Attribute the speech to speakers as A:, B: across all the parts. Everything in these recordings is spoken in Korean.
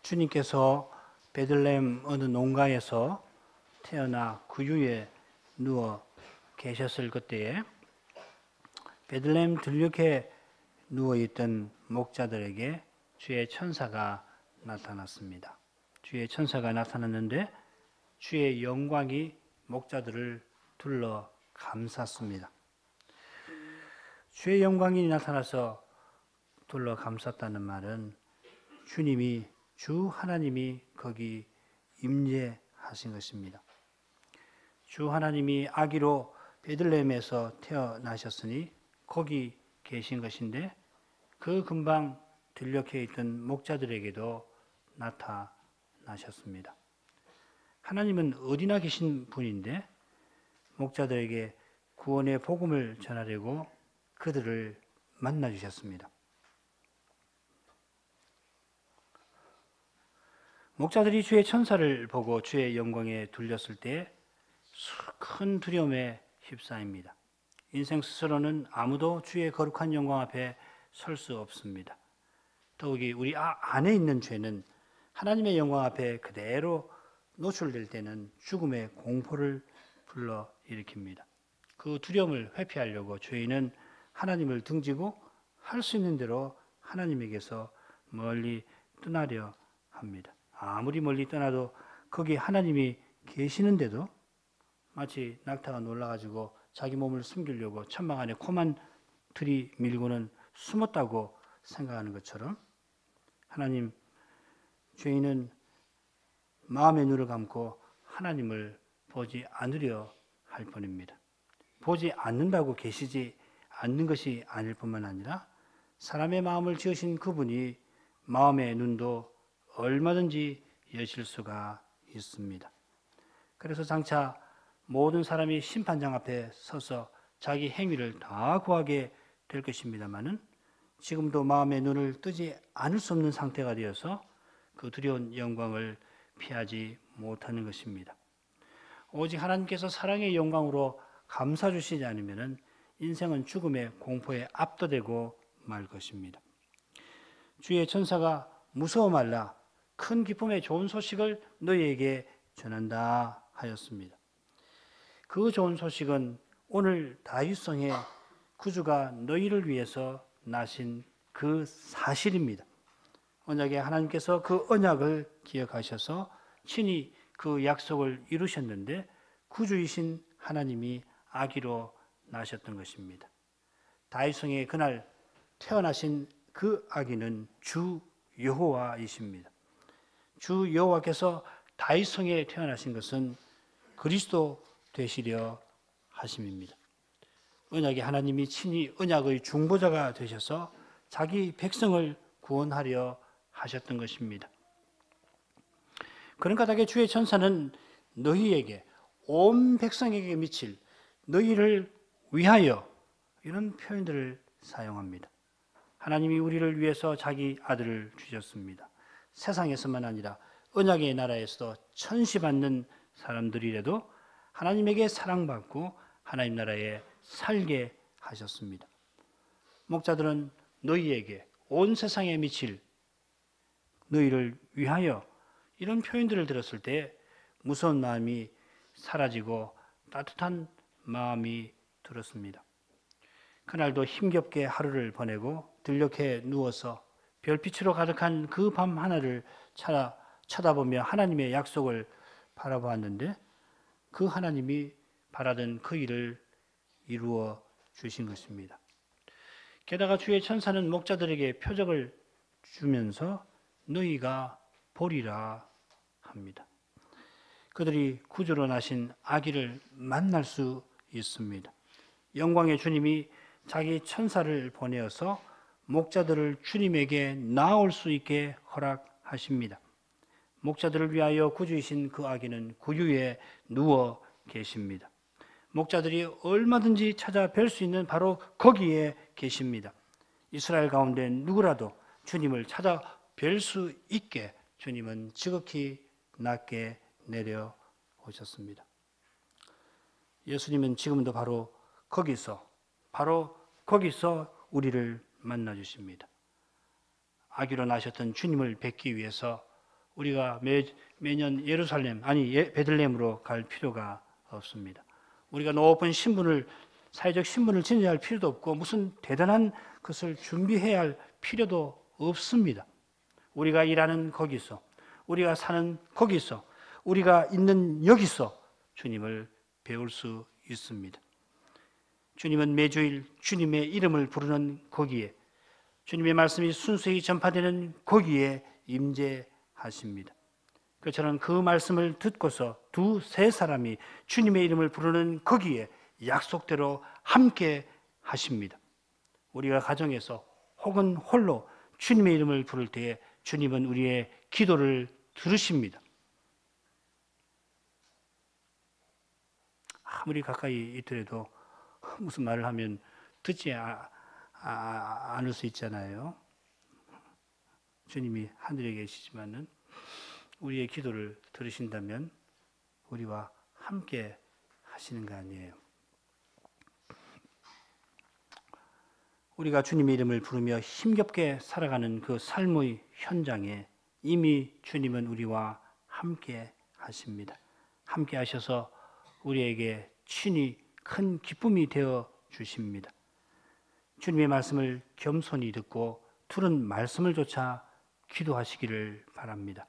A: 주님께서 베들레헴 어느 농가에서 태어나 구유에 누워 계셨을 그때에 베들레헴 들녘에 누워있던 목자들에게 주의 천사가 나타났습니다. 주의 천사가 나타났는데 주의 영광이 목자들을 둘러 감쌌습니다. 주의 영광이 나타나서 둘러 감쌌다는 말은 주님이, 주 하나님이 거기 임재하신 것입니다. 주 하나님이 아기로 베들레헴에서 태어나셨으니 거기 계신 것인데 그 근방 들녘에 있던 목자들에게도 나타나셨습니다. 하나님은 어디나 계신 분인데 목자들에게 구원의 복음을 전하려고 그들을 만나주셨습니다. 목자들이 주의 천사를 보고 주의 영광에 둘렸을 때 큰 두려움에 휩싸입니다. 인생 스스로는 아무도 주의 거룩한 영광 앞에 설 수 없습니다. 더욱이 우리 안에 있는 죄는 하나님의 영광 앞에 그대로 노출될 때는 죽음의 공포를 불러일으킵니다. 그 두려움을 회피하려고 죄인은 하나님을 등지고 할 수 있는 대로 하나님에게서 멀리 떠나려 합니다. 아무리 멀리 떠나도 거기 하나님이 계시는데도 마치 낙타가 놀라가지고 자기 몸을 숨기려고 천막 안에 코만 들이밀고는 숨었다고 생각하는 것처럼 하나님, 죄인은 마음의 눈을 감고 하나님을 보지 않으려 할 뿐입니다. 보지 않는다고 계시지 않는 것이 아닐 뿐만 아니라 사람의 마음을 지으신 그분이 마음의 눈도 얼마든지 여실 수가 있습니다. 그래서 장차 모든 사람이 심판장 앞에 서서 자기 행위를 다 구하게 될 것입니다마는 지금도 마음의 눈을 뜨지 않을 수 없는 상태가 되어서 그 두려운 영광을 피하지 못하는 것입니다. 오직 하나님께서 사랑의 영광으로 감싸 주시지 않으면 인생은 죽음의 공포에 압도되고 말 것입니다. 주의 천사가 무서워 말라, 큰 기쁨의 좋은 소식을 너희에게 전한다 하였습니다. 그 좋은 소식은 오늘 다윗성에 구주가 너희를 위해서 나신 그 사실입니다. 언약에 하나님께서 그 언약을 기억하셔서 친히 그 약속을 이루셨는데 구주이신 하나님이 아기로 나셨던 것입니다. 다윗성에 그날 태어나신 그 아기는 주 여호와이십니다. 주 여호와께서 다윗성에 태어나신 것은 그리스도 되시려 하심입니다. 언약의 하나님이 친히 언약의 중보자가 되셔서 자기 백성을 구원하려 하셨던 것입니다. 그런 까닭에 주의 천사는 너희에게, 온 백성에게 미칠 너희를 위하여 이런 표현들을 사용합니다. 하나님이 우리를 위해서 자기 아들을 주셨습니다. 세상에서만 아니라 언약의 나라에서도 천시받는 사람들이라도 하나님에게 사랑받고 하나님 나라에 살게 하셨습니다. 목자들은 너희에게, 온 세상에 미칠 너희를 위하여 이런 표현들을 들었을 때 무서운 마음이 사라지고 따뜻한 마음이 들었습니다. 그날도 힘겹게 하루를 보내고 들녘에 누워서 별빛으로 가득한 그 밤 하나를 쳐다보며 하나님의 약속을 바라보았는데 그 하나님이 바라던 그 일을 이루어 주신 것입니다. 게다가 주의 천사는 목자들에게 표적을 주면서 너희가 보리라 합니다. 그들이 구주로 나신 아기를 만날 수 있습니다. 영광의 주님이 자기 천사를 보내어서 목자들을 주님에게 나올 수 있게 허락하십니다. 목자들을 위하여 구주이신 그 아기는 구유에 누워 계십니다. 목자들이 얼마든지 찾아뵐 수 있는 바로 거기에 계십니다. 이스라엘 가운데 누구라도 주님을 찾아뵐 수 있게 주님은 지극히 낮게 내려오셨습니다. 예수님은 지금도 바로 거기서 우리를 만나 주십니다. 아기로 나셨던 주님을 뵙기 위해서 우리가 매년 예루살렘 베들레헴으로 갈 필요가 없습니다. 우리가 높은 사회적 신분을 지녀야 할 필요도 없고 무슨 대단한 것을 준비해야 할 필요도 없습니다. 우리가 일하는 거기서, 우리가 사는 거기서, 우리가 있는 여기서 주님을 배울 수 있습니다. 주님은 매주일 주님의 이름을 부르는 거기에, 주님의 말씀이 순수히 전파되는 거기에 임재하십니다. 저는 그 말씀을 듣고서 두세 사람이 주님의 이름을 부르는 거기에 약속대로 함께 하십니다. 우리가 가정에서 혹은 홀로 주님의 이름을 부를 때에 주님은 우리의 기도를 들으십니다. 아무리 가까이 있더라도 무슨 말을 하면 듣지 않을 수 있잖아요. 주님이 하늘에 계시지만은 우리의 기도를 들으신다면 우리와 함께 하시는 거 아니에요. 우리가 주님의 이름을 부르며 힘겹게 살아가는 그 삶의 현장에 이미 주님은 우리와 함께 하십니다. 함께 하셔서 우리에게 친히 큰 기쁨이 되어 주십니다. 주님의 말씀을 겸손히 듣고 들은 말씀을 좇아 기도하시기를 바랍니다.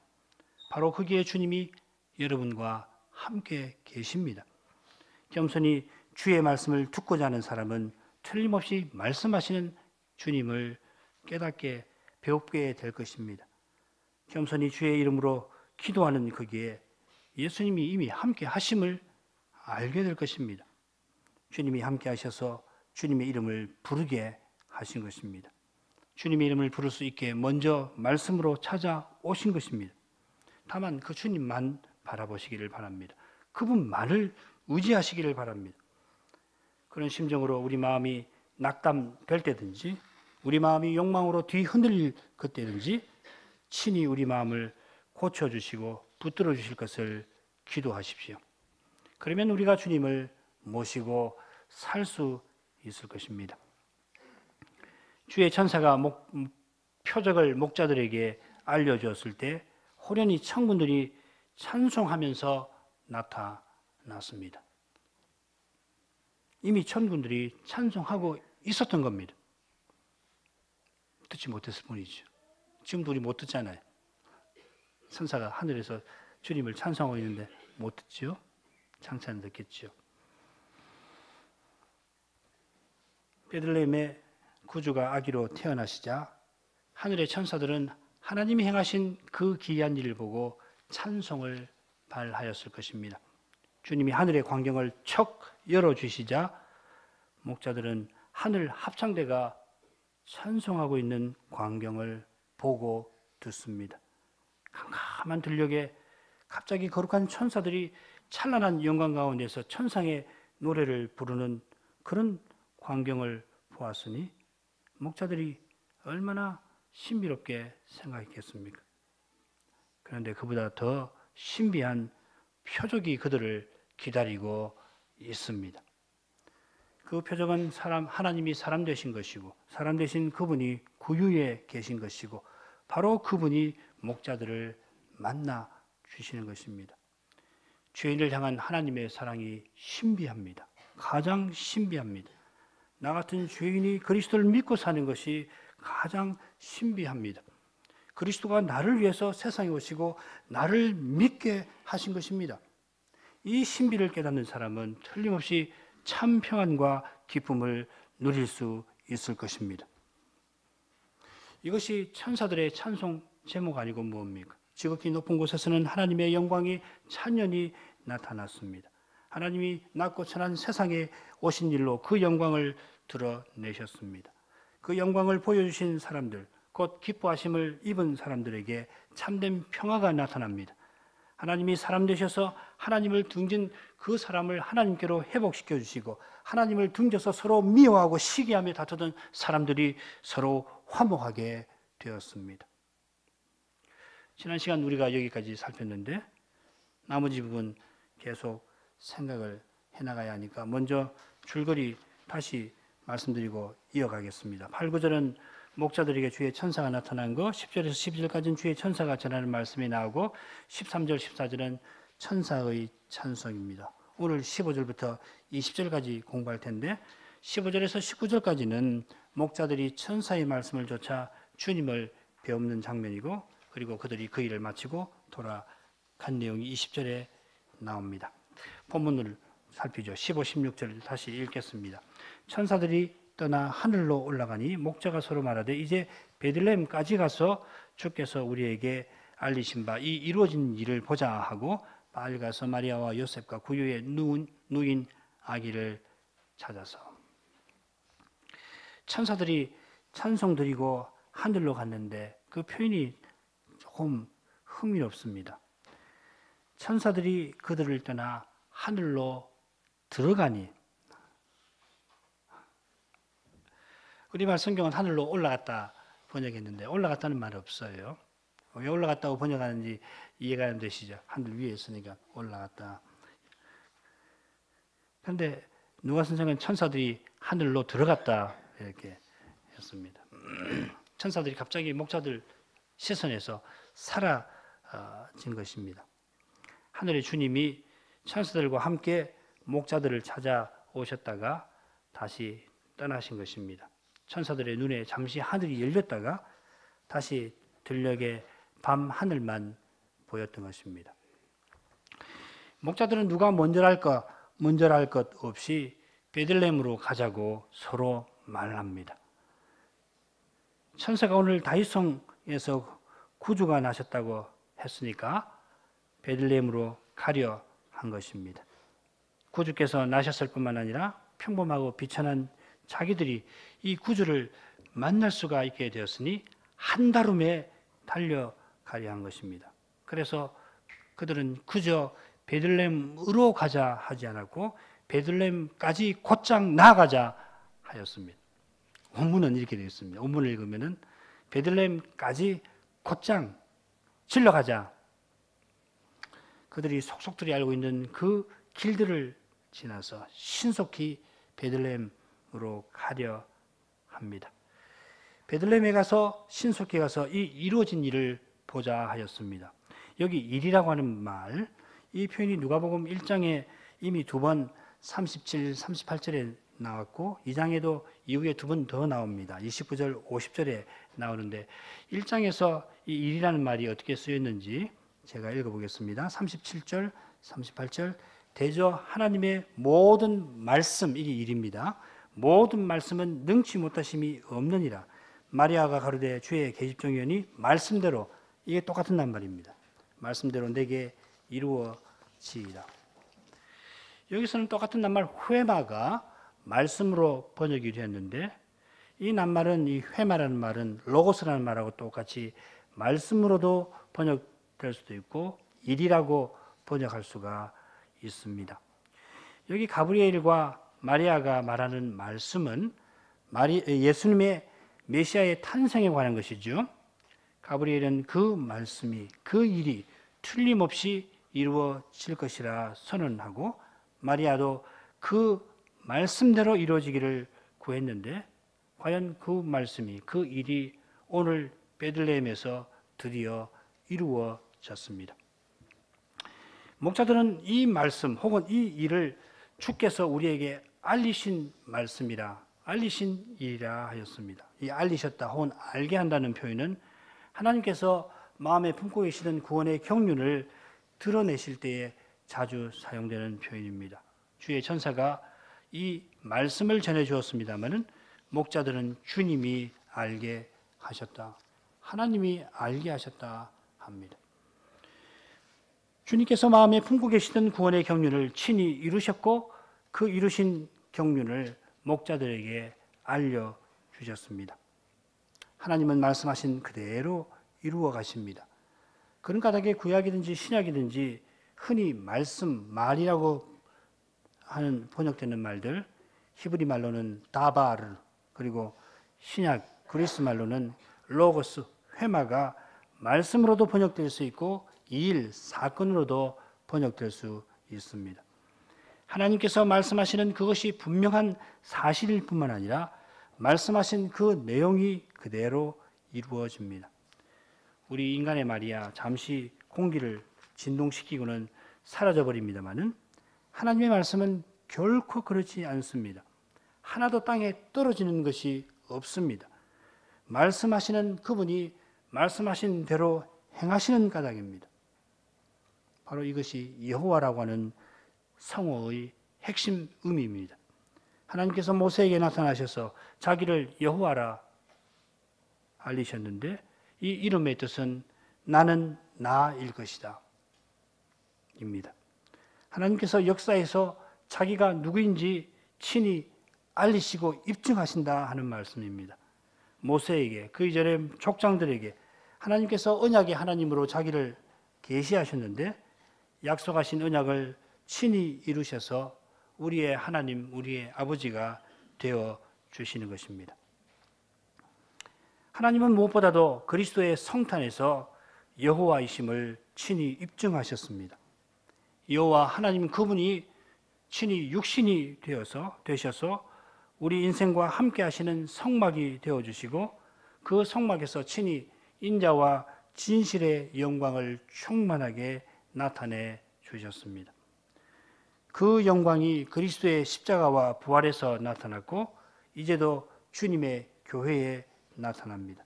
A: 바로 거기에 주님이 여러분과 함께 계십니다. 겸손히 주의 말씀을 듣고자 하는 사람은 틀림없이 말씀하시는 주님을 깨닫게 배우게 될 것입니다. 겸손히 주의 이름으로 기도하는 거기에 예수님이 이미 함께 하심을 알게 될 것입니다. 주님이 함께 하셔서 주님의 이름을 부르게 하신 것입니다. 주님의 이름을 부를 수 있게 먼저 말씀으로 찾아오신 것입니다. 다만 그 주님만 바라보시기를 바랍니다. 그분만을 의지하시기를 바랍니다. 그런 심정으로 우리 마음이 낙담될 때든지 우리 마음이 욕망으로 뒤흔들릴 그때든지 친히 우리 마음을 고쳐주시고 붙들어 주실 것을 기도하십시오. 그러면 우리가 주님을 모시고 살 수 있을 것입니다. 주의 천사가 표적을 목자들에게 알려주었을 때 호련히 천군들이 찬송하면서 나타났습니다. 이미 천군들이 찬송하고 있었던 겁니다. 듣지 못했을 뿐이죠. 지금도 우리 못 듣잖아요. 천사가 하늘에서 주님을 찬송하고 있는데 못 듣죠? 장차는 듣겠죠. 베들레헴에 구주가 아기로 태어나시자 하늘의 천사들은 하나님이 행하신 그 기이한 일을 보고 찬송을 발하였을 것입니다. 주님이 하늘의 광경을 척 열어주시자 목자들은 하늘 합창대가 찬송하고 있는 광경을 보고 듣습니다. 캄캄한 들녘에 갑자기 거룩한 천사들이 찬란한 영광 가운데서 천상의 노래를 부르는 그런 광경을 보았으니 목자들이 얼마나 신비롭게 생각했겠습니까? 그런데 그보다 더 신비한 표적이 그들을 기다리고 있습니다. 그 표적은 하나님이 사람 되신 것이고 사람 되신 그분이 구유에 계신 것이고 바로 그분이 목자들을 만나 주시는 것입니다. 죄인을 향한 하나님의 사랑이 신비합니다. 가장 신비합니다. 나 같은 죄인이 그리스도를 믿고 사는 것이 가장 신비합니다. 그리스도가 나를 위해서 세상에 오시고 나를 믿게 하신 것입니다. 이 신비를 깨닫는 사람은 틀림없이 참 평안과 기쁨을 누릴 수 있을 것입니다. 이것이 천사들의 찬송 제목 아니고 뭡니까? 지극히 높은 곳에서는 하나님의 영광이 찬연히 나타났습니다. 하나님이 낮고 천한 세상에 오신 일로 그 영광을 드러내셨습니다. 그 영광을 보여주신 사람들, 곧 기뻐하심을 입은 사람들에게 참된 평화가 나타납니다. 하나님이 사람 되셔서 하나님을 등진 그 사람을 하나님께로 회복시켜 주시고 하나님을 등져서 서로 미워하고 시기하며 다투던 사람들이 서로 화목하게 되었습니다. 지난 시간 우리가 여기까지 살폈는데 나머지 부분 계속 생각을 해나가야 하니까 먼저 줄거리 다시 말씀드리고 이어가겠습니다. 8, 9절은 목자들에게 주의 천사가 나타난 거, 10절에서 12절까지는 주의 천사가 전하는 말씀이 나오고 13절, 14절은 천사의 찬송입니다. 오늘 15절부터 20절까지 공부할 텐데 15절에서 19절까지는 목자들이 천사의 말씀을 좇아 주님을 배우는 장면이고 그리고 그들이 그 일을 마치고 돌아간 내용이 20절에 나옵니다. 본문을 살피죠. 15, 16절 다시 읽겠습니다. 천사들이 떠나 하늘로 올라가니 목자가 서로 말하되 이제 베들레헴까지 가서 주께서 우리에게 알리신 바 이 이루어진 일을 보자 하고 빨리 가서 마리아와 요셉과 구유에 누인 아기를 찾아서 천사들이 찬송 드리고 하늘로 갔는데 그 표현이 조금 흥미롭습니다. 천사들이 그들을 떠나 하늘로 들어가니 우리말 성경은 하늘로 올라갔다 번역했는데 올라갔다는 말 없어요. 왜 올라갔다고 번역하는지 이해가 안 되시죠? 하늘 위에 있으니까 올라갔다. 그런데 누가 선생은 천사들이 하늘로 들어갔다 이렇게 했습니다. 천사들이 갑자기 목자들 시선에서 사라진 것입니다. 하늘의 주님이 천사들과 함께 목자들을 찾아오셨다가 다시 떠나신 것입니다. 천사들의 눈에 잠시 하늘이 열렸다가 다시 들녘에 밤 하늘만 보였던 것입니다. 목자들은 누가 먼저 할 것 없이 베들레헴으로 가자고 서로 말합니다. 천사가 오늘 다윗성에서 구주가 나셨다고 했으니까 베들레헴으로 가려 한 것입니다. 구주께서 나셨을 뿐만 아니라 평범하고 비천한 자기들이 이 구주를 만날 수가 있게 되었으니 한달음에 달려가려 한 것입니다. 그래서 그들은 그저 베들레헴으로 가자 하지 않았고 베들레헴까지 곧장 나아가자 하였습니다. 원문은 이렇게 되어 있습니다. 원문을 읽으면은 베들레헴까지 곧장 질러가자. 그들이 속속들이 알고 있는 그 길들을 지나서 신속히 베들레헴으로 가려 합니다. 베들레헴에 가서 신속히 가서 이 이루어진 일을 보자 하였습니다. 여기 일이라고 하는 말, 이 표현이 누가복음 1장에 이미 두 번 37, 38절에 나왔고 2장에도 이후에 두 번 더 나옵니다. 29절, 50절에 나오는데 1장에서 이 일이라는 말이 어떻게 쓰였는지 제가 읽어보겠습니다. 37절, 38절 대저 하나님의 모든 말씀, 이게 일입니다. 모든 말씀은 능치 못하심이 없느니라. 마리아가 가로되 주의 계집종이오니 말씀대로, 이게 똑같은 낱말입니다. 말씀대로 내게 이루어지이다. 여기서는 똑같은 낱말 회마가 말씀으로 번역이 되었는데 이 낱말은, 이 회마라는 말은 로고스라는 말하고 똑같이 말씀으로도 번역될 수도 있고 일이라고 번역할 수가 있습니다. 여기 가브리엘과 마리아가 말하는 말씀은 예수님의 메시아의 탄생에 관한 것이죠. 가브리엘은 그 말씀이, 그 일이 틀림없이 이루어질 것이라 선언하고 마리아도 그 말씀대로 이루어지기를 구했는데 과연 그 말씀이, 그 일이 오늘 베들레헴에서 드디어 이루어졌습니다. 목자들은 이 말씀 혹은 이 일을 주께서 우리에게 알리신 말씀이라, 알리신 일이라 하였습니다. 이 알리셨다 혹은 알게 한다는 표현은 하나님께서 마음에 품고 계시던 구원의 경륜을 드러내실 때에 자주 사용되는 표현입니다. 주의 천사가 이 말씀을 전해 주었습니다마는 목자들은 주님이 알게 하셨다, 하나님이 알게 하셨다 합니다. 주님께서 마음에 품고 계시던 구원의 경륜을 친히 이루셨고 그 이루신 경륜을 목자들에게 알려주셨습니다. 하나님은 말씀하신 그대로 이루어 가십니다. 그런 까닭에 구약이든지 신약이든지 흔히 말씀, 말이라고 하는 번역되는 말들, 히브리 말로는 다바르, 그리고 신약 그리스 말로는 로고스, 회마가 말씀으로도 번역될 수 있고 일, 사건으로도 번역될 수 있습니다. 하나님께서 말씀하시는 그것이 분명한 사실일 뿐만 아니라 말씀하신 그 내용이 그대로 이루어집니다. 우리 인간의 말이야 잠시 공기를 진동시키고는 사라져버립니다마는 하나님의 말씀은 결코 그렇지 않습니다. 하나도 땅에 떨어지는 것이 없습니다. 말씀하시는 그분이 말씀하신 대로 행하시는 까닭입니다. 바로 이것이 여호와라고 하는 성어의 핵심 의미입니다. 하나님께서 모세에게 나타나셔서 자기를 여호와라 알리셨는데 이 이름의 뜻은 나는 나일 것이다 입니다. 하나님께서 역사에서 자기가 누구인지 친히 알리시고 입증하신다 하는 말씀입니다. 모세에게 그 이전에 족장들에게 하나님께서 언약의 하나님으로 자기를 계시하셨는데 약속하신 언약을 친히 이루셔서 우리의 하나님, 우리의 아버지가 되어 주시는 것입니다. 하나님은 무엇보다도 그리스도의 성탄에서 여호와이심을 친히 입증하셨습니다. 여호와 하나님 그분이 친히 육신이 되셔서 우리 인생과 함께 하시는 성막이 되어주시고 그 성막에서 친히 인자와 진실의 영광을 충만하게 나타내 주셨습니다. 그 영광이 그리스도의 십자가와 부활에서 나타났고 이제도 주님의 교회에 나타납니다.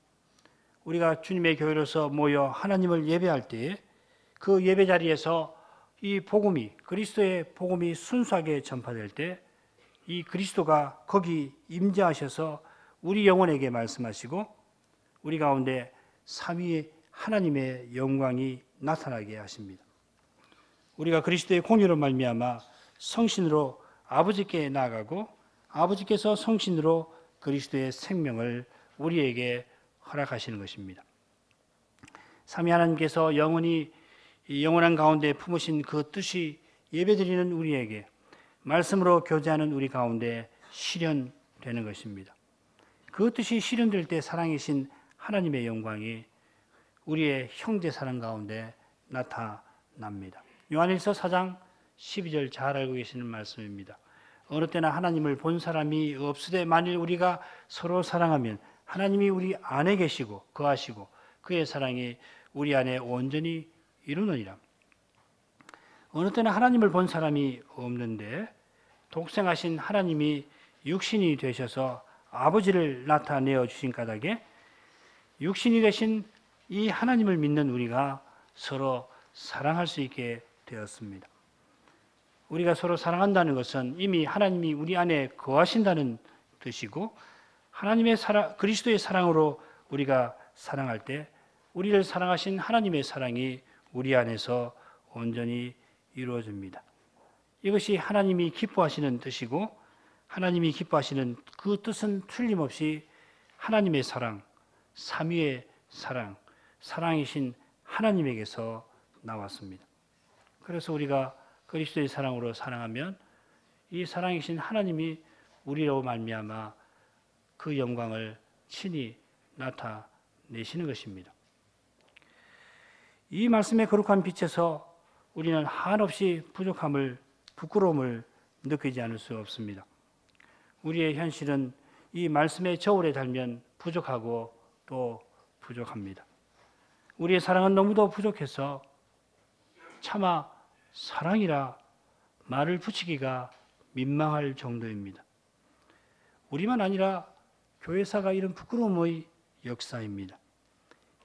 A: 우리가 주님의 교회로서 모여 하나님을 예배할 때에 그 예배 자리에서 이 복음이 그리스도의 복음이 순수하게 전파될 때 이 그리스도가 거기 임재하셔서 우리 영혼에게 말씀하시고 우리 가운데 삼위의 하나님의 영광이 나타나게 하십니다. 우리가 그리스도의 공의로 말미암아 성신으로 아버지께 나아가고 아버지께서 성신으로 그리스도의 생명을 우리에게 허락하시는 것입니다. 삼위 하나님께서 영원한 가운데 품으신 그 뜻이 예배드리는 우리에게 말씀으로 교제하는 우리 가운데 실현되는 것입니다. 그 뜻이 실현될 때 사랑이신 하나님의 영광이 우리의 형제 사랑 가운데 나타납니다. 요한일서 4장 12절 잘 알고 계시는 말씀입니다. 어느 때나 하나님을 본 사람이 없으되 만일 우리가 서로 사랑하면 하나님이 우리 안에 계시고 거하시고 그의 사랑이 우리 안에 온전히 이루느니라. 어느 때나 하나님을 본 사람이 없는데 독생하신 하나님이 육신이 되셔서 아버지를 나타내어 주신 까닭에 육신이 되신 이 하나님을 믿는 우리가 서로 사랑할 수 있게 되었습니다. 우리가 서로 사랑한다는 것은 이미 하나님이 우리 안에 거하신다는 뜻이고 하나님의 그리스도의 사랑으로 우리가 사랑할 때 우리를 사랑하신 하나님의 사랑이 우리 안에서 온전히 이루어집니다. 이것이 하나님이 기뻐하시는 뜻이고 하나님이 기뻐하시는 그 뜻은 틀림없이 하나님의 사랑, 삼위의 사랑, 사랑이신 하나님에게서 나왔습니다. 그래서 우리가 그리스도의 사랑으로 사랑하면 이 사랑이신 하나님이 우리로 말미암아 그 영광을 친히 나타내시는 것입니다. 이 말씀의 거룩한 빛에서 우리는 한없이 부끄러움을 느끼지 않을 수 없습니다. 우리의 현실은 이 말씀의 저울에 달면 부족하고 또 부족합니다. 우리의 사랑은 너무도 부족해서 차마 사랑이라 말을 붙이기가 민망할 정도입니다. 우리만 아니라 교회사가 이런 부끄러움의 역사입니다.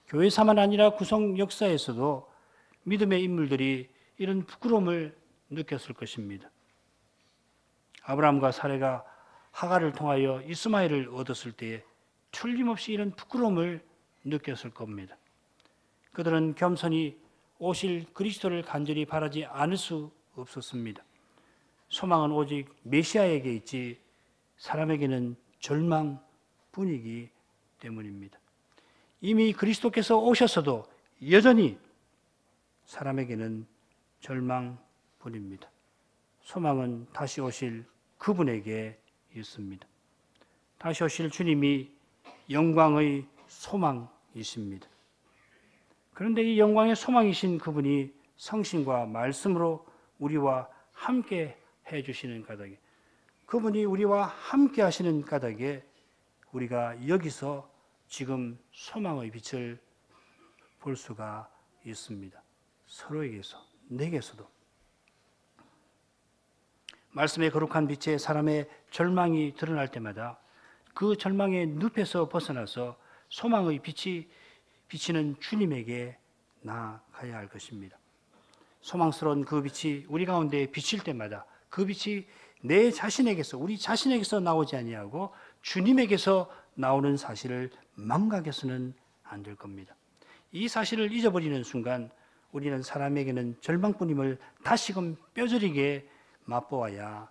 A: 교회사만 아니라 구성 역사에서도 믿음의 인물들이 이런 부끄러움을 느꼈을 것입니다. 아브라함과 사레가 하갈을 통하여 이스마엘을 얻었을 때에 틀림없이 이런 부끄러움을 느꼈을 겁니다. 그들은 겸손히 오실 그리스도를 간절히 바라지 않을 수 없었습니다. 소망은 오직 메시아에게 있지 사람에게는 절망뿐이기 때문입니다. 이미 그리스도께서 오셨어도 여전히 사람에게는 절망뿐입니다. 소망은 다시 오실 그분에게 있습니다. 다시 오실 주님이 영광의 소망이십니다. 그런데 이 영광의 소망이신 그분이 성신과 말씀으로 우리와 함께 해주시는 까닭에 그분이 우리와 함께 하시는 까닭에 우리가 여기서 지금 소망의 빛을 볼 수가 있습니다. 서로에게서, 내게서도. 말씀의 거룩한 빛에 사람의 절망이 드러날 때마다 그 절망의 늪에서 벗어나서 소망의 빛이 비치는 주님에게 나아가야 할 것입니다. 소망스러운 그 빛이 우리 가운데 비칠 때마다 그 빛이 내 자신에게서, 우리 자신에게서 나오지 아니하고 주님에게서 나오는 사실을 망각해서는 안 될 겁니다. 이 사실을 잊어버리는 순간 우리는 사람에게는 절망뿐임을 다시금 뼈저리게 맛보아야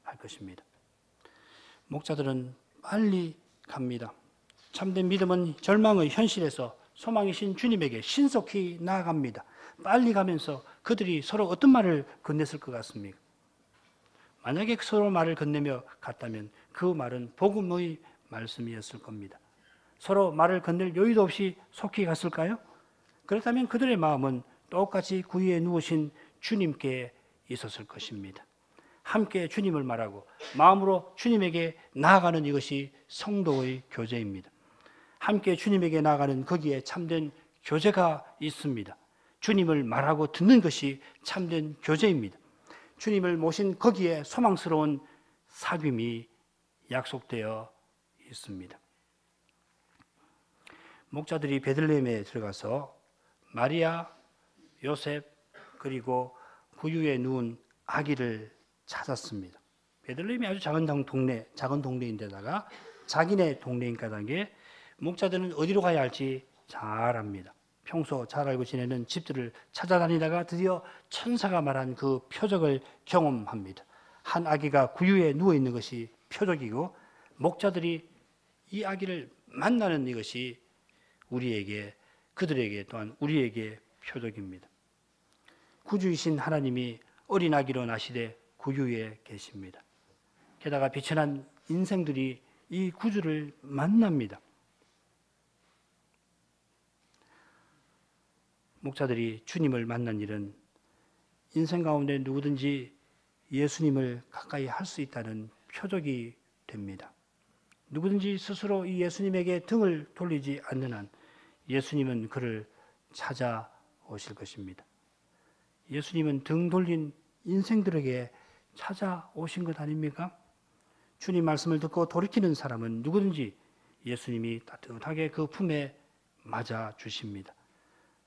A: 할 것입니다. 목자들은 빨리 갑니다. 참된 믿음은 절망의 현실에서 소망이신 주님에게 신속히 나아갑니다. 빨리 가면서 그들이 서로 어떤 말을 건넸을 것 같습니까? 만약에 서로 말을 건네며 갔다면 그 말은 복음의 말씀이었을 겁니다. 서로 말을 건넬 여유도 없이 속히 갔을까요? 그렇다면 그들의 마음은 똑같이 구유에 누우신 주님께 있었을 것입니다. 함께 주님을 말하고 마음으로 주님에게 나아가는 이것이 성도의 교제입니다. 함께 주님에게 나아가는 거기에 참된 교제가 있습니다. 주님을 말하고 듣는 것이 참된 교제입니다. 주님을 모신 거기에 소망스러운 사귐이 약속되어 있습니다. 목자들이 베들레헴에 들어가서 마리아, 요셉 그리고 구유에 누운 아기를 찾았습니다. 베들레헴이 아주 작은 동네인데다가 자기네 동네인 까닭에 목자들은 어디로 가야 할지 잘 압니다. 평소 잘 알고 지내는 집들을 찾아다니다가 드디어 천사가 말한 그 표적을 경험합니다. 한 아기가 구유에 누워 있는 것이 표적이고 목자들이 이 아기를 만나는 이것이 우리에게, 그들에게 또한 우리에게 표적입니다. 구주이신 하나님이 어린 아기로 나시되 구유에 계십니다. 게다가 비천한 인생들이 이 구주를 만납니다. 목자들이 주님을 만난 일은 인생 가운데 누구든지 예수님을 가까이 할 수 있다는 표적이 됩니다. 누구든지 스스로 이 예수님에게 등을 돌리지 않는 한 예수님은 그를 찾아오실 것입니다. 예수님은 등 돌린 인생들에게 찾아오신 것 아닙니까? 주님 말씀을 듣고 돌이키는 사람은 누구든지 예수님이 따뜻하게 그 품에 맞아 주십니다.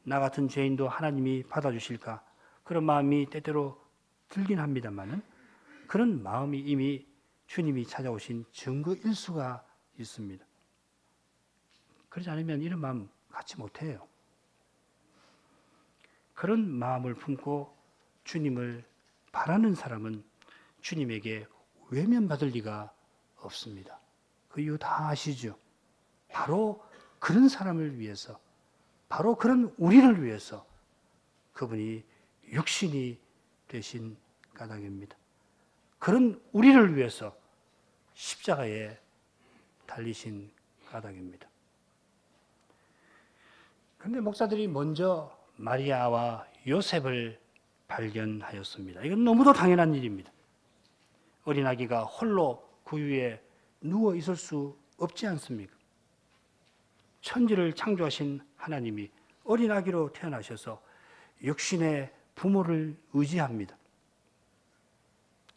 A: 나 같은 죄인도 하나님이 받아주실까? 그런 마음이 때때로 들긴 합니다만은 그런 마음이 이미 주님이 찾아오신 증거일 수가 있습니다. 그렇지 않으면 이런 마음 갖지 못해요. 그런 마음을 품고 주님을 바라는 사람은 주님에게 외면받을 리가 없습니다. 그 이유 다 아시죠? 바로 그런 사람을 위해서, 바로 그런 우리를 위해서 그분이 육신이 되신 까닭입니다. 그런 우리를 위해서 십자가에 달리신 까닭입니다. 그런데 목사들이 먼저 마리아와 요셉을 발견하였습니다. 이건 너무도 당연한 일입니다. 어린아기가 홀로 구유에 누워 있을 수 없지 않습니까? 천지를 창조하신 하나님이 어린아기로 태어나셔서 육신의 부모를 의지합니다.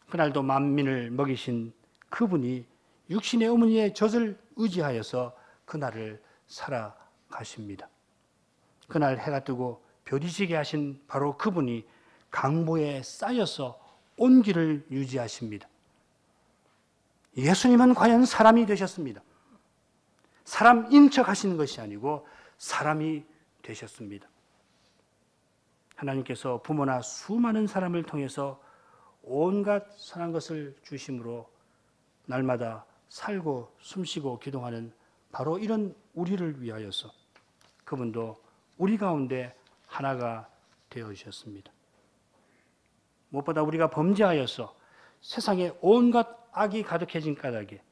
A: 그날도 만민을 먹이신 그분이 육신의 어머니의 젖을 의지하여서 그날을 살아가십니다. 그날 해가 뜨고 별이 지게 하신 바로 그분이 강보에 쌓여서 온기를 유지하십니다. 예수님은 과연 사람이 되셨습니다. 사람인 척 하시는 것이 아니고 사람이 되셨습니다. 하나님께서 부모나 수많은 사람을 통해서 온갖 선한 것을 주심으로 날마다 살고 숨쉬고 기도하는 바로 이런 우리를 위하여서 그분도 우리 가운데 하나가 되어주셨습니다. 무엇보다 우리가 범죄하여서 세상에 온갖 악이 가득해진 까닭에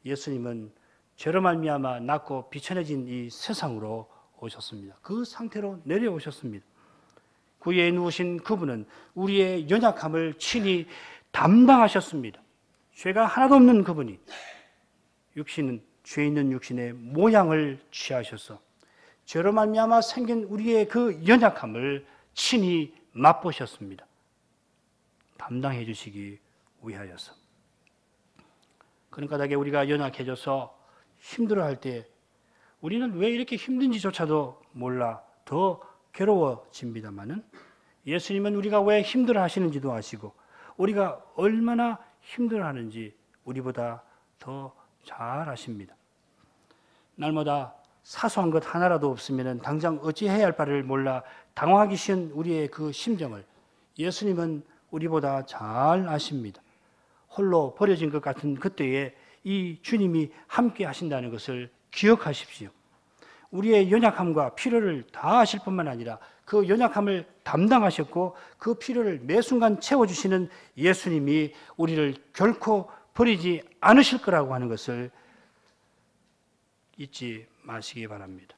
A: 예수님은 죄로 말미암아 낮고 비천해진 이 세상으로 오셨습니다. 그 상태로 내려오셨습니다. 구유에 누우신 그분은 우리의 연약함을 친히 담당하셨습니다. 죄가 하나도 없는 그분이 육신은 죄 있는 육신의 모양을 취하셔서 죄로 말미암아 생긴 우리의 그 연약함을 친히 맛보셨습니다. 담당해 주시기 위하여서. 그런 까닭에 우리가 연약해져서 힘들어할 때 우리는 왜 이렇게 힘든지조차도 몰라 더 괴로워집니다마는 예수님은 우리가 왜 힘들어 하시는지도 아시고 우리가 얼마나 힘들어하는지 우리보다 더 잘 아십니다. 날마다 사소한 것 하나라도 없으면 당장 어찌해야 할 바를 몰라 당황하기 쉬운 우리의 그 심정을 예수님은 우리보다 잘 아십니다. 홀로 버려진 것 같은 그때에 이 주님이 함께 하신다는 것을 기억하십시오. 우리의 연약함과 필요를 다 아실 뿐만 아니라 그 연약함을 담당하셨고 그 필요를 매 순간 채워주시는 예수님이 우리를 결코 버리지 않으실 거라고 하는 것을 잊지 마시기 바랍니다.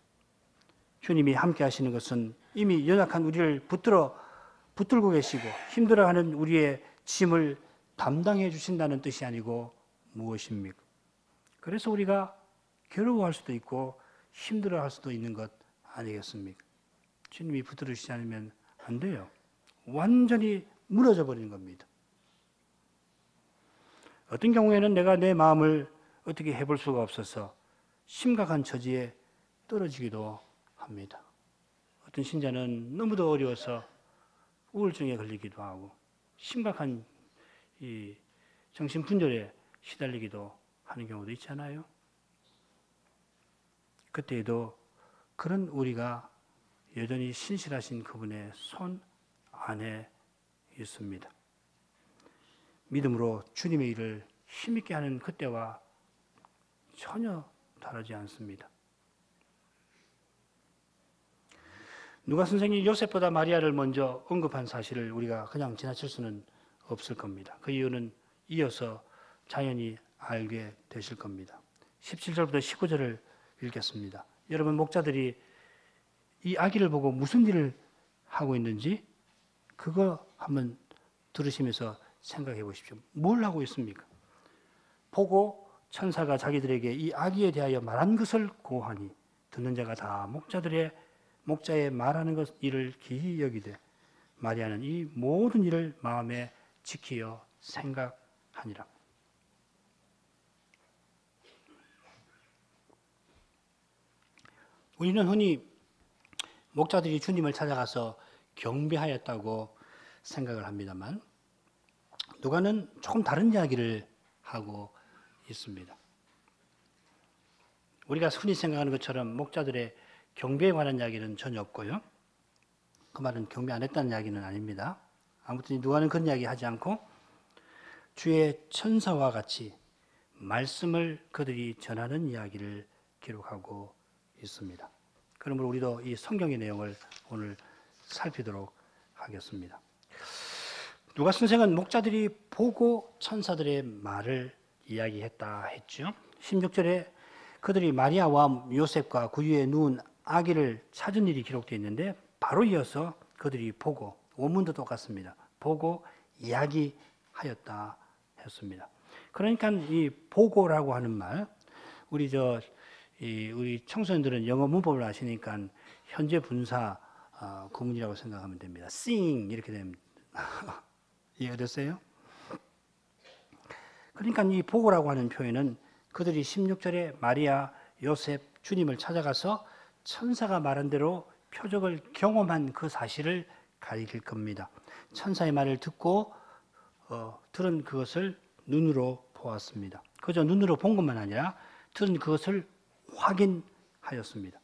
A: 주님이 함께 하시는 것은 이미 연약한 우리를 붙들고 계시고 힘들어하는 우리의 짐을 담당해 주신다는 뜻이 아니고 무엇입니까? 그래서 우리가 괴로워할 수도 있고 힘들어할 수도 있는 것 아니겠습니까? 주님이 붙들으시지 않으면 안 돼요. 완전히 무너져 버리는 겁니다. 어떤 경우에는 내가 내 마음을 어떻게 해볼 수가 없어서 심각한 처지에 떨어지기도 합니다. 어떤 신자는 너무도 어려워서 우울증에 걸리기도 하고 심각한 이 정신분열에 시달리기도 하는 경우도 있잖아요. 그때에도 그런 우리가 여전히 신실하신 그분의 손 안에 있습니다. 믿음으로 주님의 일을 힘있게 하는 그때와 전혀 다르지 않습니다. 누가 선생님이 요셉보다 마리아를 먼저 언급한 사실을 우리가 그냥 지나칠 수는 없을 겁니다. 그 이유는 이어서 자연히 알게 되실 겁니다. 17절부터 19절을 읽겠습니다. 여러분 목자들이 이 아기를 보고 무슨 일을 하고 있는지 그거 한번 들으시면서 생각해 보십시오. 뭘 하고 있습니까? 보고 천사가 자기들에게 이 아기에 대하여 말한 것을 고하니 듣는 자가 다 목자의 말하는 것 일을 기히 여기되 마리아는 이 모든 일을 마음에 지키어 생각하니라. 우리는 흔히 목자들이 주님을 찾아가서 경배하였다고 생각을 합니다만 누가는 조금 다른 이야기를 하고 있습니다. 우리가 흔히 생각하는 것처럼 목자들의 경배에 관한 이야기는 전혀 없고요. 그 말은 경배 안 했다는 이야기는 아닙니다. 아무튼 누가는 그런 이야기 하지 않고 주의 천사와 같이 말씀을 그들이 전하는 이야기를 기록하고 있습니다. 그러므로 우리도 이 성경의 내용을 오늘 살피도록 하겠습니다. 누가 선생은 목자들이 보고 천사들의 말을 이야기했다 했죠. 16절에 그들이 마리아와 요셉과 그 위에 누운 아기를 찾은 일이 기록되어 있는데 바로 이어서 그들이 보고 원문도 똑같습니다. 보고 이야기하였다 했습니다. 그러니까 이 보고라고 하는 말 우리 청소년들은 영어 문법을 아시니까 현재 분사 구문이라고 생각하면 됩니다. seeing 이렇게 됩니다. 이해되세요? 그러니까 이 보고라고 하는 표현은 그들이 16절에 마리아, 요셉, 주님을 찾아가서 천사가 말한 대로 표적을 경험한 그 사실을 가리킬 겁니다. 천사의 말을 듣고 들은 그것을 눈으로 보았습니다. 그저 눈으로 본 것만 아니라 들은 그것을 확인하였습니다.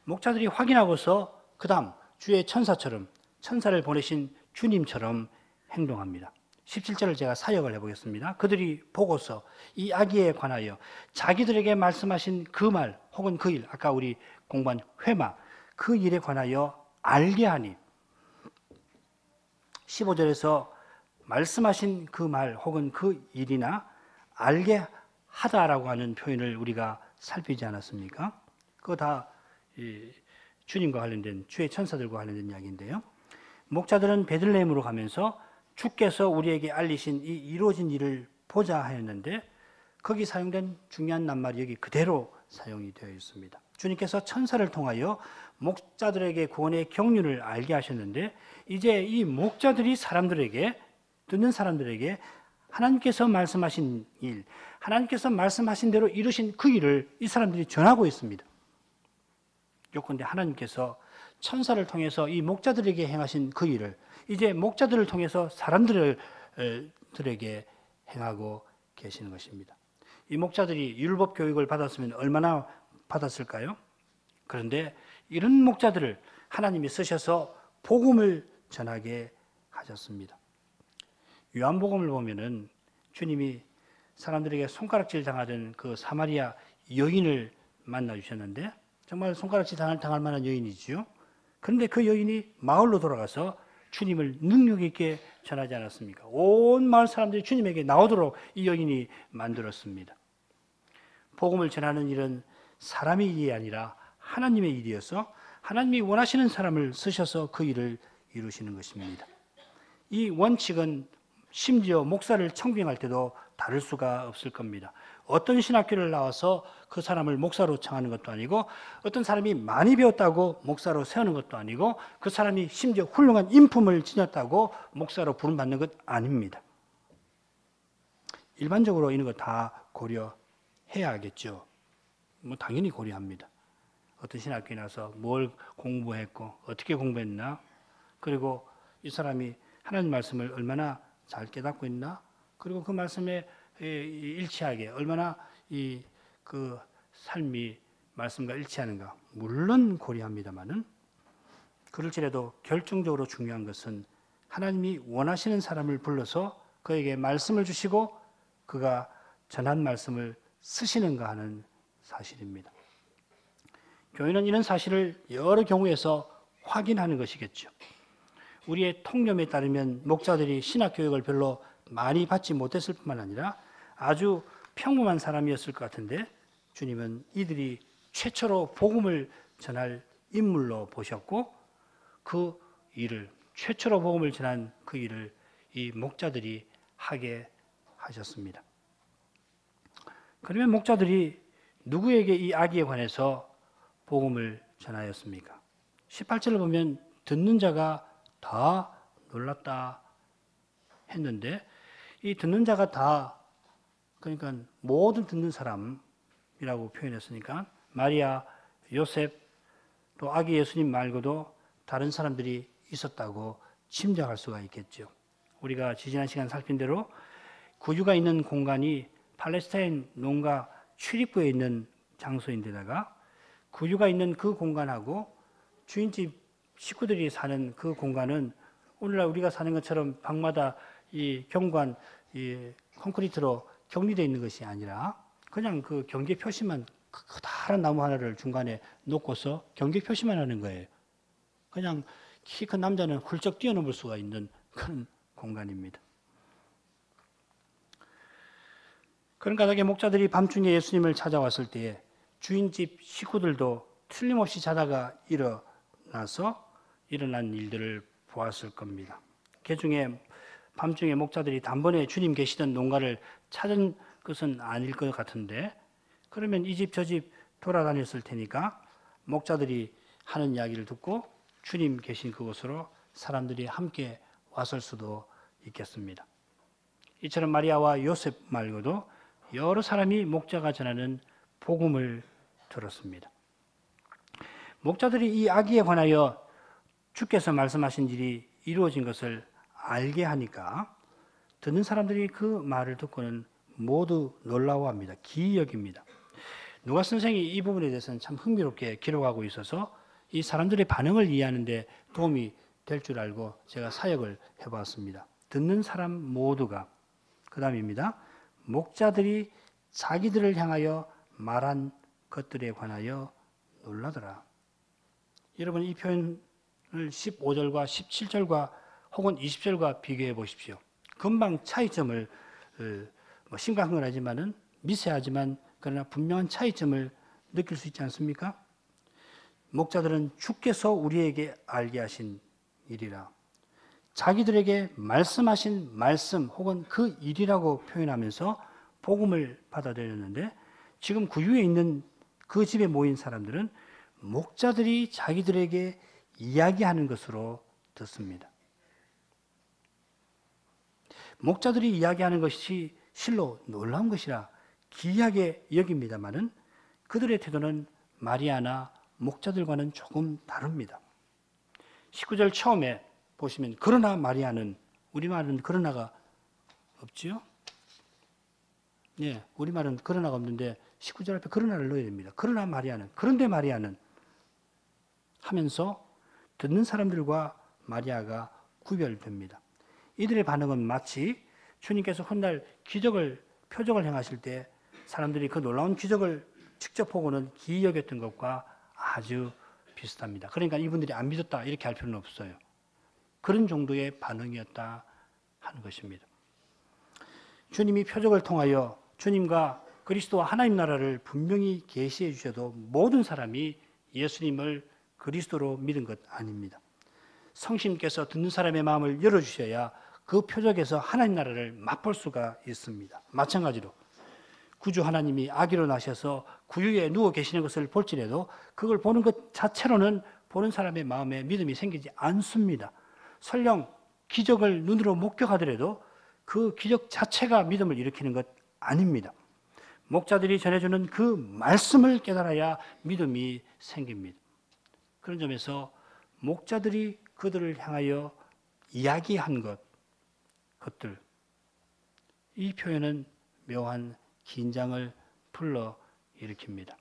A: 목자들이 확인하고서 그 다음 주의 천사처럼 천사를 보내신 주님처럼 행동합니다. 17절을 제가 사역을 해보겠습니다. 그들이 보고서 이 아기에 관하여 자기들에게 말씀하신 그 말 혹은 그 일, 아까 우리 공부한 회마, 그 일에 관하여 알게 하니 15절에서 말씀하신 그 말 혹은 그 일이나 알게 하다라고 하는 표현을 우리가 살피지 않았습니까? 그거 다 주님과 관련된 주의 천사들과 관련된 이야기인데요. 목자들은 베들레헴으로 가면서 주께서 우리에게 알리신 이 이루어진 일을 보자 하였는데 거기 사용된 중요한 낱말이 여기 그대로 사용이 되어 있습니다. 주님께서 천사를 통하여 목자들에게 구원의 경륜을 알게 하셨는데 이제 이 목자들이 사람들에게 듣는 사람들에게 하나님께서 말씀하신 일, 하나님께서 말씀하신 대로 이루신 그 일을 이 사람들이 전하고 있습니다. 요컨대 하나님께서 천사를 통해서 이 목자들에게 행하신 그 일을 이제 목자들을 통해서 사람들에게 행하고 계시는 것입니다. 이 목자들이 율법 교육을 받았으면 얼마나 받았을까요? 그런데 이런 목자들을 하나님이 쓰셔서 복음을 전하게 하셨습니다. 요한복음을 보면은 주님이 사람들에게 손가락질 당하던 그 사마리아 여인을 만나 주셨는데 정말 손가락질 당할 만한 여인이지요. 그런데 그 여인이 마을로 돌아가서 주님을 능력 있게 전하지 않았습니까? 온 마을 사람들이 주님에게 나오도록 이 여인이 만들었습니다. 복음을 전하는 일은 사람의 일이 아니라 하나님의 일이어서 하나님이 원하시는 사람을 쓰셔서 그 일을 이루시는 것입니다. 이 원칙은 심지어 목사를 청빙할 때도 다를 수가 없을 겁니다. 어떤 신학교를 나와서 그 사람을 목사로 청하는 것도 아니고 어떤 사람이 많이 배웠다고 목사로 세우는 것도 아니고 그 사람이 심지어 훌륭한 인품을 지녔다고 목사로 부름받는 것 아닙니다. 일반적으로 이런 거 다 고려해야겠죠. 뭐 당연히 고려합니다. 어떤 신학교에 나와서 뭘 공부했고 어떻게 공부했나, 그리고 이 사람이 하나님 말씀을 얼마나 잘 깨닫고 있나, 그리고 그 말씀에 일치하게 얼마나 그 삶이 말씀과 일치하는가, 물론 고려합니다만은 그럴지라도 결정적으로 중요한 것은 하나님이 원하시는 사람을 불러서 그에게 말씀을 주시고 그가 전한 말씀을 쓰시는가 하는 사실입니다. 교회는 이런 사실을 여러 경우에서 확인하는 것이겠죠. 우리의 통념에 따르면 목자들이 신학교육을 별로 많이 받지 못했을 뿐만 아니라 아주 평범한 사람이었을 것 같은데 주님은 이들이 최초로 복음을 전할 인물로 보셨고 그 일을, 최초로 복음을 전한 그 일을 이 목자들이 하게 하셨습니다. 그러면 목자들이 누구에게 이 아기에 관해서 복음을 전하였습니까? 18절을 보면 듣는 자가 다 놀랐다 했는데 이 듣는 자가 다, 그러니까 모든 듣는 사람이라고 표현했으니까 마리아, 요셉, 또 아기 예수님 말고도 다른 사람들이 있었다고 짐작할 수가 있겠죠. 우리가 지지난 시간 살핀 대로 구유가 있는 공간이 팔레스타인 농가 출입구에 있는 장소인데다가 구유가 있는 그 공간하고 주인집 식구들이 사는 그 공간은 오늘날 우리가 사는 것처럼 방마다 이 경관, 이 콘크리트로 격리되어 있는 것이 아니라 그냥 그 경계 표시만, 커다란 나무 하나를 중간에 놓고서 경계 표시만 하는 거예요. 그냥 키 큰 남자는 훌쩍 뛰어넘을 수가 있는 그런 공간입니다. 그런 까닭에 목자들이 밤중에 예수님을 찾아왔을 때에 주인집 식구들도 틀림없이 자다가 일어난 일들을 보았을 겁니다. 그중에 밤중에 목자들이 단번에 주님 계시던 농가를 찾은 것은 아닐 것 같은데, 그러면 이 집 저 집 돌아다녔을 테니까 목자들이 하는 이야기를 듣고 주님 계신 그곳으로 사람들이 함께 왔을 수도 있겠습니다. 이처럼 마리아와 요셉 말고도 여러 사람이 목자가 전하는 복음을 들었습니다. 목자들이 이 아기에 관하여 주께서 말씀하신 일이 이루어진 것을 알게 하니까 듣는 사람들이 그 말을 듣고는 모두 놀라워합니다. 기이 여깁니다. 누가 선생이 이 부분에 대해서는 참 흥미롭게 기록하고 있어서 이 사람들의 반응을 이해하는 데 도움이 될 줄 알고 제가 사역을 해봤습니다. 듣는 사람 모두가, 그 다음입니다. 목자들이 자기들을 향하여 말한 것들에 관하여 놀라더라. 여러분 이 표현을 15절과 17절과 혹은 20절과 비교해 보십시오. 금방 차이점을, 심각한 건 아니지만은 미세하지만 그러나 분명한 차이점을 느낄 수 있지 않습니까? 목자들은 주께서 우리에게 알게 하신 일이라, 자기들에게 말씀하신 말씀 혹은 그 일이라고 표현하면서 복음을 받아들였는데 지금 그 위에 있는 그 집에 모인 사람들은 목자들이 자기들에게 이야기하는 것으로 듣습니다. 목자들이 이야기하는 것이 실로 놀라운 것이라 기이하게 여깁니다마는 그들의 태도는 마리아나 목자들과는 조금 다릅니다. 19절 처음에 보시면 그러나 마리아는, 우리말은 그러나가 없지요? 예, 우리말은 그러나가 없는데 19절 앞에 그러나를 넣어야 됩니다. 그러나 마리아는, 그런데 마리아는 하면서 듣는 사람들과 마리아가 구별됩니다. 이들의 반응은 마치 주님께서 훗날 표적을 행하실 때 사람들이 그 놀라운 기적을 직접 보고는 기이 여겼던 것과 아주 비슷합니다. 그러니까 이분들이 안 믿었다 이렇게 할 필요는 없어요. 그런 정도의 반응이었다 하는 것입니다. 주님이 표적을 통하여 주님과 그리스도와 하나님 나라를 분명히 계시해 주셔도 모든 사람이 예수님을 그리스도로 믿은 것 아닙니다. 성신께서 듣는 사람의 마음을 열어주셔야 그 표적에서 하나님 나라를 맛볼 수가 있습니다. 마찬가지로 구주 하나님이 아기로 나셔서 구유에 누워 계시는 것을 볼지라도 그걸 보는 것 자체로는 보는 사람의 마음에 믿음이 생기지 않습니다. 설령 기적을 눈으로 목격하더라도 그 기적 자체가 믿음을 일으키는 것 아닙니다. 목자들이 전해주는 그 말씀을 깨달아야 믿음이 생깁니다. 그런 점에서 목자들이 그들을 향하여 이야기한 것들, 이 표현은 묘한 긴장을 불러일으킵니다.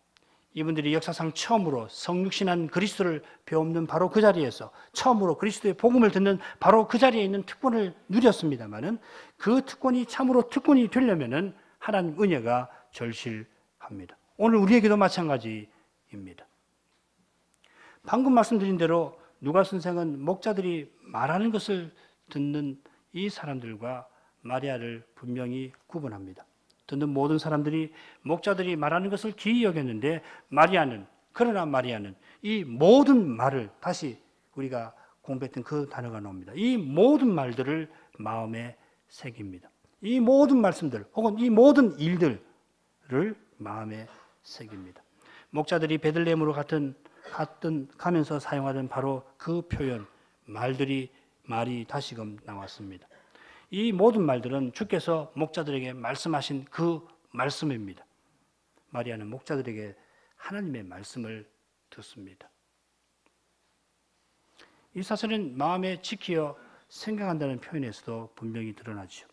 A: 이분들이 역사상 처음으로 성육신한 그리스도를 배움는 바로 그 자리에서 처음으로 그리스도의 복음을 듣는 바로 그 자리에 있는 특권을 누렸습니다마는 그 특권이 참으로 특권이 되려면은 하나님 은혜가 절실합니다. 오늘 우리에게도 마찬가지입니다. 방금 말씀드린 대로 누가 선생은 목자들이 말하는 것을 듣는 이 사람들과 마리아를 분명히 구분합니다. 듣는 모든 사람들이 목자들이 말하는 것을 기이 여겼는데 그러나 마리아는 이 모든 말을, 다시 우리가 공부했던 그 단어가 나옵니다. 이 모든 말들을 마음에 새깁니다. 이 모든 말씀들 혹은 이 모든 일들을 마음에 새깁니다. 목자들이 베들레헴으로 가면서 사용하던 바로 그 표현, 말이 다시금 나왔습니다. 이 모든 말들은 주께서 목자들에게 말씀하신 그 말씀입니다. 마리아는 목자들에게 하나님의 말씀을 듣습니다. 이 사실은 마음에 지키어 생각한다는 표현에서도 분명히 드러나죠.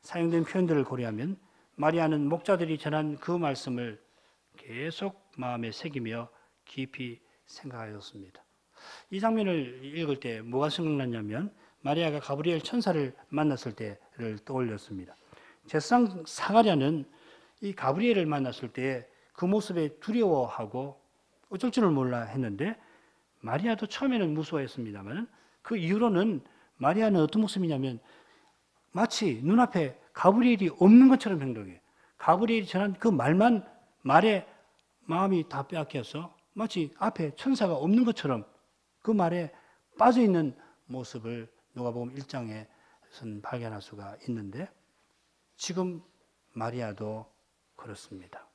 A: 사용된 표현들을 고려하면 마리아는 목자들이 전한 그 말씀을 계속 마음에 새기며 깊이 생각하였습니다. 이 장면을 읽을 때 뭐가 생각났냐면 마리아가 가브리엘 천사를 만났을 때를 떠올렸습니다. 제사장 사가랴는 이 가브리엘을 만났을 때 그 모습에 두려워하고 어쩔 줄을 몰라 했는데 마리아도 처음에는 무서워했습니다만 그 이후로는 마리아는 어떤 모습이냐면 마치 눈앞에 가브리엘이 없는 것처럼 행동해요. 가브리엘이 전한 그 말에 마음이 다 빼앗겨서 마치 앞에 천사가 없는 것처럼 그 말에 빠져있는 모습을 누가복음 1장에서는 발견할 수가 있는데 지금 마리아도 그렇습니다.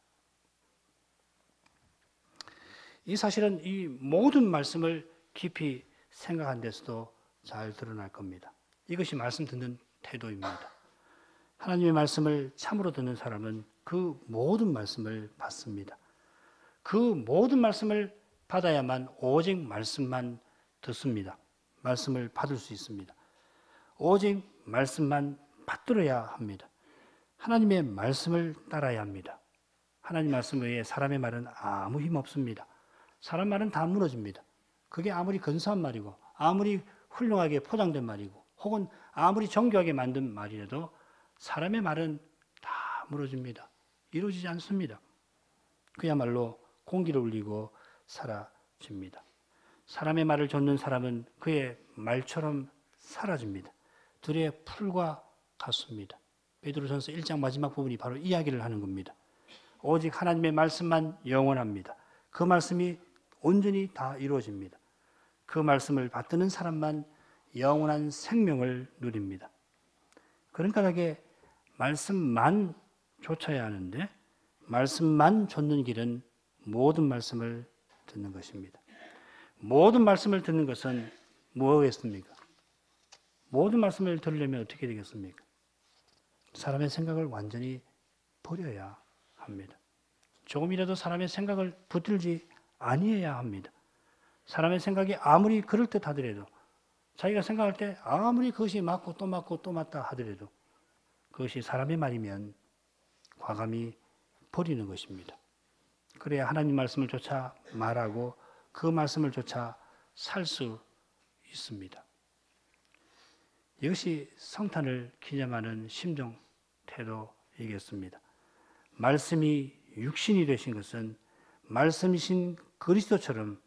A: 이 사실은 이 모든 말씀을 깊이 생각한 데서도 잘 드러날 겁니다. 이것이 말씀 듣는 태도입니다. 하나님의 말씀을 참으로 듣는 사람은 그 모든 말씀을 받습니다. 그 모든 말씀을 받아야만 오직 말씀만 듣습니다. 말씀을 받을 수 있습니다. 오직 말씀만 받들어야 합니다. 하나님의 말씀을 따라야 합니다. 하나님 말씀 외에 사람의 말은 아무 힘 없습니다. 사람 말은 다 무너집니다. 그게 아무리 근사한 말이고 아무리 훌륭하게 포장된 말이고 혹은 아무리 정교하게 만든 말이라도 사람의 말은 다 무너집니다. 이루어지지 않습니다. 그야말로 공기를 울리고 사라집니다. 사람의 말을 좇는 사람은 그의 말처럼 사라집니다. 들의 풀과 같습니다. 베드로전서 1장 마지막 부분이 바로 이 이야기를 하는 겁니다. 오직 하나님의 말씀만 영원합니다. 그 말씀이 온전히 다 이루어집니다. 그 말씀을 받드는 사람만 영원한 생명을 누립니다. 그런 까닭에 말씀만 좇아야 하는데 말씀만 좇는 길은 모든 말씀을 듣는 것입니다. 모든 말씀을 듣는 것은 뭐겠습니까? 모든 말씀을 들으려면 어떻게 되겠습니까? 사람의 생각을 완전히 버려야 합니다. 조금이라도 사람의 생각을 붙들지 아니해야 합니다. 사람의 생각이 아무리 그럴듯하더라도 자기가 생각할 때 아무리 그것이 맞고 또 맞다 하더라도 그것이 사람의 말이면 과감히 버리는 것입니다. 그래야 하나님 말씀을 쫓아 말하고 그 말씀을 쫓아 살 수 있습니다. 이것이 성탄을 기념하는 심정 태도이겠습니다. 말씀이 육신이 되신 것은 말씀이신 그리스도처럼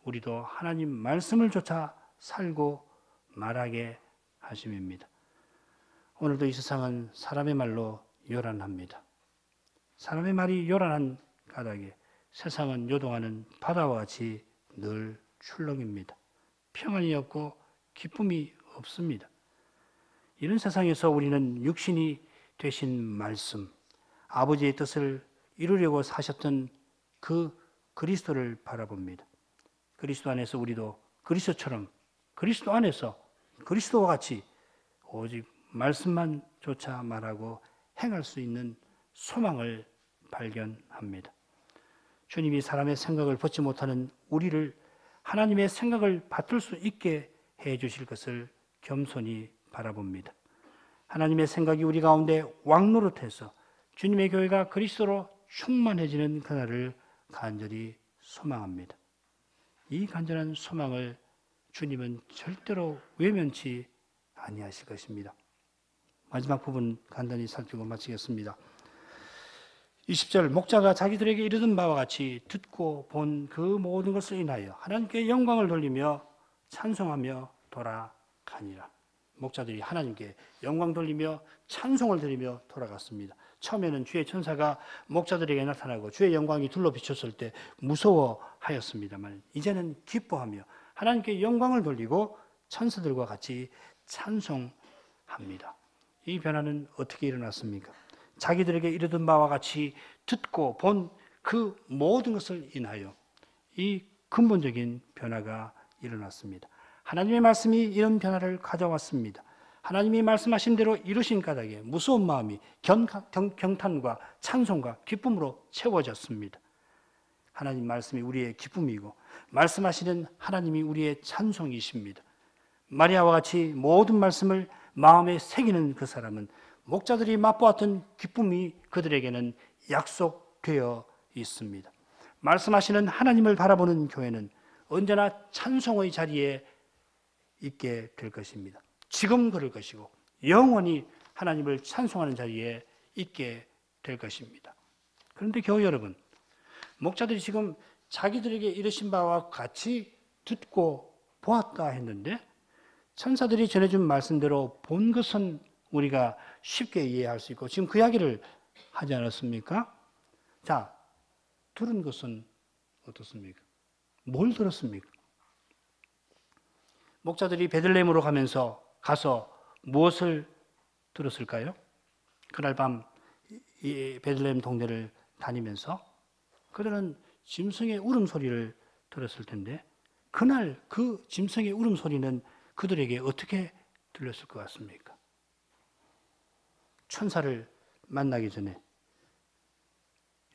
A: 우리도 하나님 말씀을 쫓아 살고 말하게 하심입니다. 오늘도 이 세상은 사람의 말로 요란합니다. 사람의 말이 요란한 까닭에 세상은 요동하는 바다와 같이 늘 출렁입니다. 평안이 없고 기쁨이 없습니다. 이런 세상에서 우리는 육신이 되신 말씀, 아버지의 뜻을 이루려고 사셨던 그 그리스도를 바라봅니다. 그리스도 안에서 우리도 그리스도처럼 그리스도 안에서 그리스도와 같이 오직 말씀만 쫓아 말하고 행할 수 있는 소망을 발견합니다. 주님이 사람의 생각을 벗지 못하는 우리를 하나님의 생각을 받들 수 있게 해 주실 것을 겸손히 바라봅니다. 하나님의 생각이 우리 가운데 왕노릇해서 주님의 교회가 그리스도로 충만해지는 그날을 간절히 소망합니다. 이 간절한 소망을 주님은 절대로 외면치 아니하실 것입니다. 마지막 부분 간단히 살피고 마치겠습니다. 20절 목자가 자기들에게 이르던 바와 같이 듣고 본 그 모든 것을 인하여 하나님께 영광을 돌리며 찬송하며 돌아가니라. 목자들이 하나님께 영광 돌리며 찬송을 드리며 돌아갔습니다. 처음에는 주의 천사가 목자들에게 나타나고 주의 영광이 둘러 비쳤을 때 무서워하였습니다만 이제는 기뻐하며 하나님께 영광을 돌리고 천사들과 같이 찬송합니다. 이 변화는 어떻게 일어났습니까? 자기들에게 이르던 바와 같이 듣고 본 그 모든 것을 인하여 이 근본적인 변화가 일어났습니다. 하나님의 말씀이 이런 변화를 가져왔습니다. 하나님이 말씀하신 대로 이루신 까닭에 무서운 마음이 경탄과 찬송과 기쁨으로 채워졌습니다. 하나님 말씀이 우리의 기쁨이고 말씀하시는 하나님이 우리의 찬송이십니다. 마리아와 같이 모든 말씀을 마음에 새기는 그 사람은 목자들이 맛보았던 기쁨이 그들에게는 약속되어 있습니다. 말씀하시는 하나님을 바라보는 교회는 언제나 찬송의 자리에 있게 될 것입니다. 지금 그럴 것이고 영원히 하나님을 찬송하는 자리에 있게 될 것입니다. 그런데 교회 여러분, 목자들이 지금 자기들에게 이르신 바와 같이 듣고 보았다 했는데 천사들이 전해준 말씀대로 본 것은 우리가 쉽게 이해할 수 있고 지금 그 이야기를 하지 않았습니까? 자, 들은 것은 어떻습니까? 뭘 들었습니까? 목자들이 베들레헴으로 가서 무엇을 들었을까요? 그날 밤 이 베들레헴 동네를 다니면서 그들은 짐승의 울음소리를 들었을 텐데 그날 그 짐승의 울음소리는 그들에게 어떻게 들렸을 것 같습니까? 천사를 만나기 전에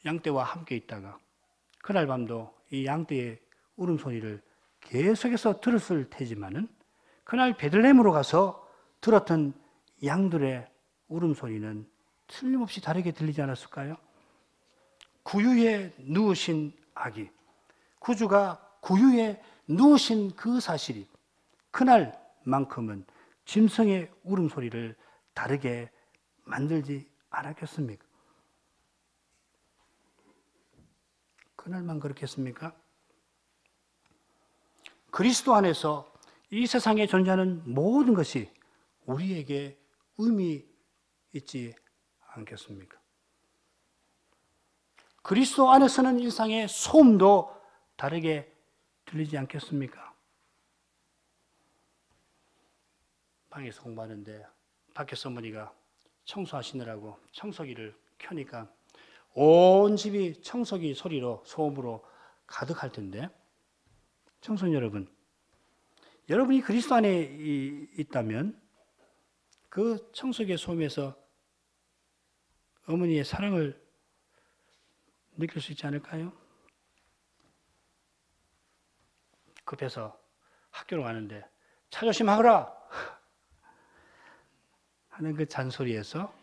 A: 양떼와 함께 있다가 그날 밤도 이 양떼의 울음소리를 계속해서 들었을 테지만은 그날 베들레헴으로 가서 들었던 양들의 울음소리는 틀림없이 다르게 들리지 않았을까요? 구유에 누우신 아기, 구주가 구유에 누우신 그 사실이 그날만큼은 짐승의 울음소리를 다르게 만들지 않았겠습니까? 그날만 그렇겠습니까? 그리스도 안에서 이 세상에 존재하는 모든 것이 우리에게 의미 있지 않겠습니까? 그리스도 안에서는 일상의 소음도 다르게 들리지 않겠습니까? 방에서 공부하는데 밖에서 어머니가 청소하시느라고 청소기를 켜니까 온 집이 청소기 소리로 소음으로 가득할 텐데 청소년 여러분, 여러분이 그리스도 안에 있다면 그 청소기의 소음에서 어머니의 사랑을 느낄 수 있지 않을까요? 급해서 학교로 가는데 차 조심하거라 하는 그 잔소리에서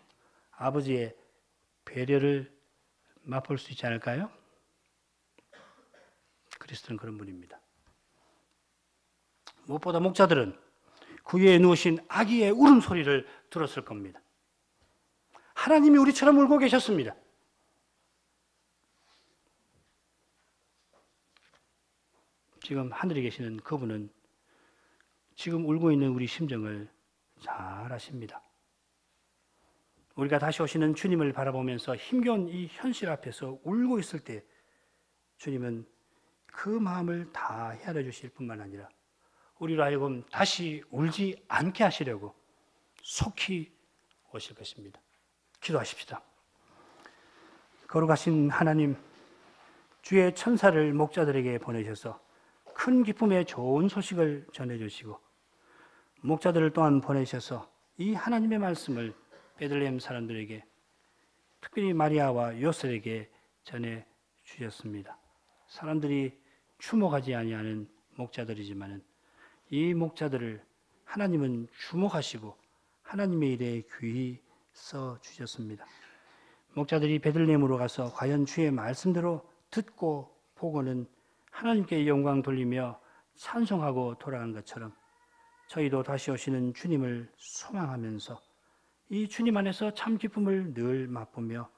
A: 아버지의 배려를 맛볼 수 있지 않을까요? 그리스도는 그런 분입니다. 무엇보다 목자들은 그 위에 누우신 아기의 울음소리를 들었을 겁니다. 하나님이 우리처럼 울고 계셨습니다. 지금 하늘에 계시는 그분은 지금 울고 있는 우리 심정을 잘 아십니다. 우리가 다시 오시는 주님을 바라보면서 힘겨운 이 현실 앞에서 울고 있을 때 주님은 그 마음을 다 헤아려 주실 뿐만 아니라 우리로 하여금 다시 울지 않게 하시려고 속히 오실 것입니다. 기도하십시다. 거룩하신 하나님, 주의 천사를 목자들에게 보내셔서 큰 기쁨의 좋은 소식을 전해주시고 목자들을 또한 보내셔서 이 하나님의 말씀을 베들레헴 사람들에게 특별히 마리아와 요셉에게 전해 주셨습니다. 사람들이 주목하지 아니하는 목자들이지만은 이 목자들을 하나님은 주목하시고 하나님의 일에 귀히 써 주셨습니다. 목자들이 베들레헴으로 가서 과연 주의 말씀대로 듣고 보고는 하나님께 영광 돌리며 찬송하고 돌아간 것처럼 저희도 다시 오시는 주님을 소망하면서 이 주님 안에서 참 기쁨을 늘 맛보며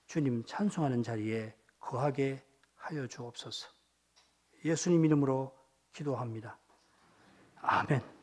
A: 주님 찬송하는 자리에 거하게 하여 주옵소서. 예수님 이름으로 기도합니다. 아멘.